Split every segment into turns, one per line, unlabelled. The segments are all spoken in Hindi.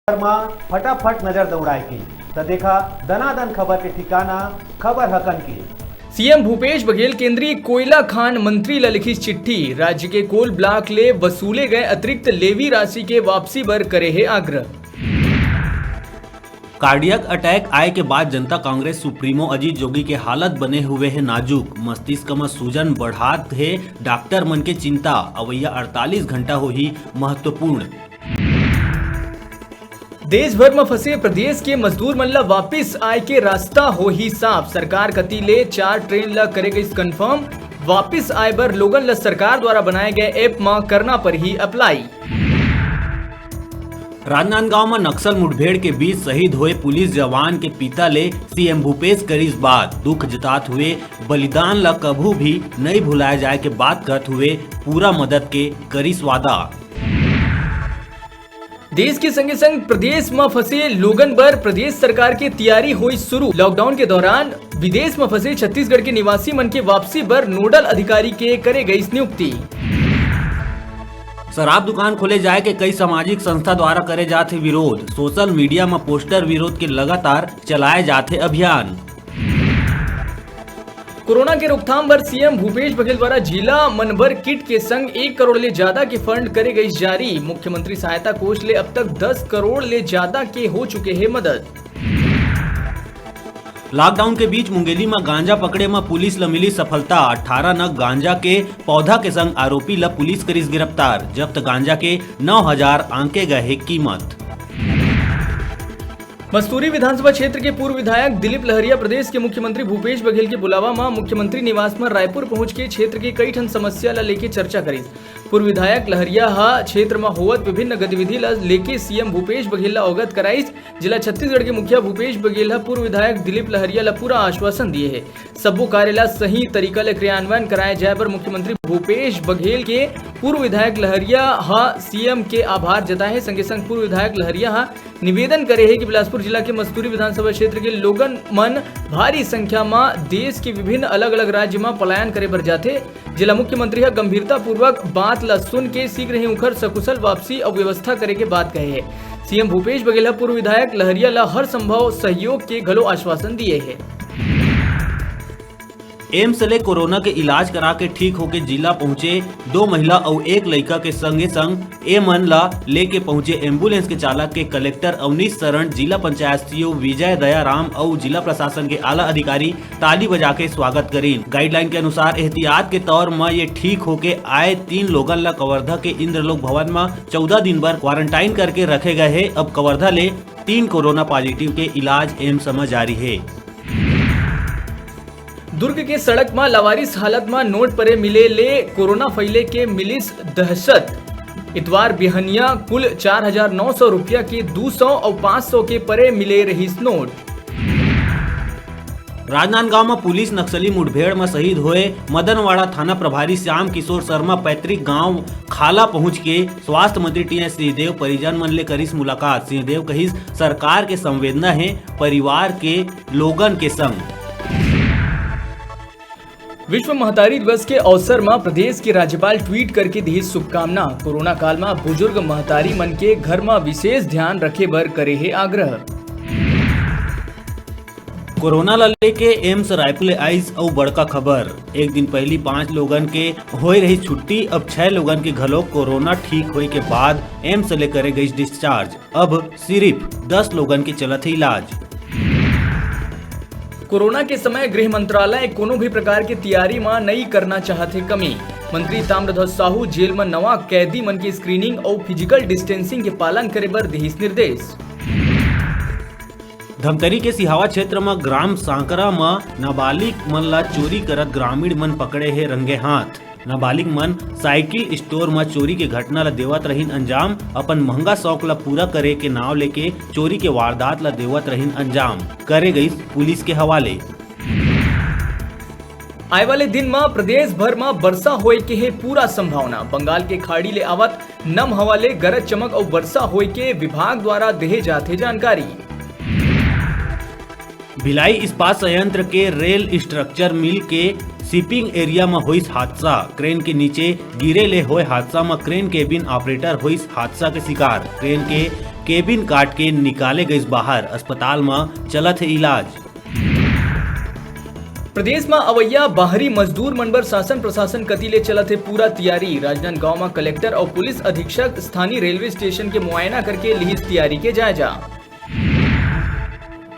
में फटाफट नजर दौड़ाई की तो देखा दनादन खबर के ठिकाना खबर हकन की।
सीएम भूपेश बघेल केंद्रीय कोयला खान मंत्री ला लिखी चिट्ठी। राज्य के कोल ब्लॉक ले वसूले गए अतिरिक्त लेवी राशि के वापसी पर करे है आग्रह।
कार्डियक अटैक आए के बाद जनता कांग्रेस सुप्रीमो अजीत जोगी के हालत बने हुए है नाजुक। मस्तिष्क में सूजन बढ़ात है डॉक्टर मन के चिंता। अवैया 48 घंटा हो ही महत्वपूर्ण।
देश भर में फंसे प्रदेश के मजदूर मन ला वापिस आए के रास्ता हो ही साफ। सरकार कति ले 4 ट्रेन ला करे गई कंफर्म। वापिस आए बर लोगन ला सरकार द्वारा बनाए गए ऐप में करना पर ही अप्लाई।
राजनांदगांव में नक्सल मुठभेड़ के बीच शहीद हुए पुलिस जवान के पिता ले सीएम भूपेश करीस बात। दुख जतात हुए बलिदान ला कभू भी नहीं भुलाए जाए के बात करते हुए पूरा मदद के करीस वादा।
देश के संगे संग प्रदेश में फंसे लोगन बर प्रदेश सरकार की तैयारी हुई शुरू। लॉकडाउन के दौरान विदेश में फंसे छत्तीसगढ़ के निवासी मन के वापसी पर नोडल अधिकारी के करे गई नियुक्ति।
शराब दुकान खोले जाए के कई सामाजिक संस्था द्वारा करे जाते विरोध। सोशल मीडिया में पोस्टर विरोध के लगातार चलाए जाते अभियान।
कोरोना के रोकथाम पर सीएम भूपेश बघेल द्वारा जिला मनभर किट के संग 1 करोड़ ले ज्यादा के फंड करे गई जारी। मुख्यमंत्री सहायता कोष ले अब तक 10 करोड़ ले ज्यादा के हो चुके हैं मदद।
लॉकडाउन के बीच मुंगेली में गांजा पकड़े में पुलिस ला मिली सफलता। 18 नग गांजा के पौधा के संग आरोपी ला पुलिस करीस गिरफ्तार। जब्त गांजा के 9000 आंके गए है कीमत।
मस्तूरी विधानसभा क्षेत्र के पूर्व विधायक दिलीप लहरिया प्रदेश के मुख्यमंत्री भूपेश बघेल के बुलावा में मुख्यमंत्री निवास में रायपुर पहुंच के क्षेत्र के कई ठन समस्या ला लेके चर्चा करी। पूर्व विधायक लहरिया क्षेत्र में होवत विभिन्न गतिविधि ला लेके सीएम भूपेश बघेल ला अवगत कराइस। जिला छत्तीसगढ़ के मुखिया भूपेश बघेल पूर्व विधायक दिलीप लहरिया ला पूरा आश्वासन दिए है। सब्बो कार्य ला सही तरीका ले क्रियान्वयन कराए जाए पर मुख्यमंत्री भूपेश बघेल के पूर्व विधायक लहरिया सीएम के आभार जताए है। संगे संग पूर्व विधायक लहरिया निवेदन करे है कि बिलासपुर जिला के मस्तूरी विधानसभा क्षेत्र के लोगन मन भारी संख्या में देश के विभिन्न अलग अलग राज्य में पलायन करे बर जाते। जिला मुख्यमंत्री गंभीरता पूर्वक बात ला सुन के शीघ्र ही उखर सकुशल वापसी और व्यवस्था करे के बात कहे है। सीएम भूपेश बघेल पूर्व विधायक लहरिया ला हर संभव सहयोग के घलो आश्वासन दिए है।
एम्स ले कोरोना के इलाज करा के ठीक होके जिला पहुंचे 2 महिला और 1 लड़का के संगे संग ए मन ला लेके पहुंचे एम्बुलेंस के चालक के कलेक्टर अवनीश शरण, जिला पंचायत सीईओ विजय दया राम और जिला प्रशासन के आला अधिकारी ताली बजा के स्वागत करीन। गाइडलाइन के अनुसार एहतियात के तौर में ये ठीक होके आए 3 लोगन ला कवर्धा के इंद्रलोक भवन में 14 दिन भर क्वारंटाइन करके रखे गए है। अब कवर्धा ले 3 कोरोना पॉजिटिव के इलाज एम्स में जारी है।
दुर्ग के सड़क में लावारिस हालत में नोट परे मिले ले कोरोना फैले के मिलिस दहशत। इतवार बिहनिया कुल 4900 रुपया के 200 और 500 के परे मिले रहीस नोट।
राजनांदगांव में पुलिस नक्सली मुठभेड़ में शहीद हुए मदनवाड़ा थाना प्रभारी श्याम किशोर शर्मा पैतृक गांव खाला पहुंच के स्वास्थ्य मंत्री टी.एस. सिंहदेव परिजन मन ले करीस मुलाकात। सिंहदेव कहिस सरकार के संवेदना है परिवार के लोगन के संग।
विश्व महतारी दिवस के अवसर में प्रदेश के राज्यपाल ट्वीट करके दी शुभकामना। कोरोना काल में बुजुर्ग महतारी मन के घर में विशेष ध्यान रखे बर करे है आग्रह।
कोरोना ला लेके एम्स रायपुर ले आइस और बड़का खबर। एक दिन पहली 5 लोगन के होए रही छुट्टी, अब 6 लोगन के घलो कोरोना ठीक होए के बाद एम्स ले करे गई डिस्चार्ज। अब सिर्फ 10 लोगन के चलत है इलाज।
कोरोना के समय गृह मंत्रालय कोनो भी प्रकार की तैयारी में नहीं करना चाहते कमी। मंत्री ताम्रध्वज साहू जेल में नवा कैदी मन की स्क्रीनिंग और फिजिकल डिस्टेंसिंग के पालन करे बर दिहिस निर्देश।
धमतरी के सिहावा क्षेत्र में ग्राम सांकरा में नाबालिग मन ला चोरी करत ग्रामीण मन पकड़े है रंगे हाथ। नाबालिग मन साइकिल स्टोर में चोरी के घटना ला देवत रहीन अंजाम। अपन महंगा शौक ला पूरा करे के नाव लेके चोरी के वारदात ला देवत रहीन अंजाम। करे गई पुलिस के हवाले।
आए वाले दिन में प्रदेश भर में वर्षा होए के है पूरा संभावना। बंगाल के खाड़ी ले आवत नम हवा ले गरज चमक और वर्षा होए के विभाग द्वारा देहे जाते जानकारी।
भिलाई इस्पात संयंत्र के रेल स्ट्रक्चर मिल के शिपिंग एरिया में हुई हादसा। क्रेन के नीचे गिरे ले हुए हादसा में क्रेन केबिन ऑपरेटर हुई हादसा के शिकार। क्रेन के केबिन काट के निकाले गए बाहर, अस्पताल में चलत है इलाज।
प्रदेश में अवैया बाहरी मजदूर मन बर शासन प्रशासन कति ले चलत है पूरा तैयारी। राजनांदगांव में कलेक्टर और पुलिस अधीक्षक स्थानीय रेलवे स्टेशन के मुआयना करके लिहिस तैयारी के जायजा।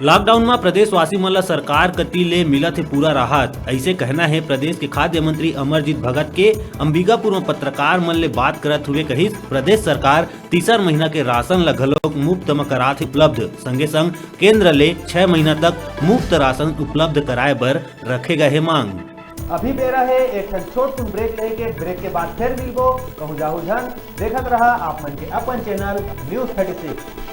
लॉकडाउन में प्रदेशवासी मन ला सरकार कति ले मिलत है पूरा राहत, ऐसे कहना है प्रदेश के खाद्य मंत्री अमरजीत भगत के। अंबिकापुर में पत्रकार मन ले बात करत हुए कहिस, प्रदेश सरकार तीसर महीना के राशन ला घलोक मुफ्त में करात है उपलब्ध, संगे संग केंद्र ले 6 महीना तक मुफ्त राशन उपलब्ध कराए बर रखे गए है मांग।
अभी बेरा है एक छोट सुन ब्रेक लेके, ब्रेक के बाद फिर मिलबो कहूँ जाहू झन। देखत रहा आप मन के अपन चैनल न्यूज़ 36।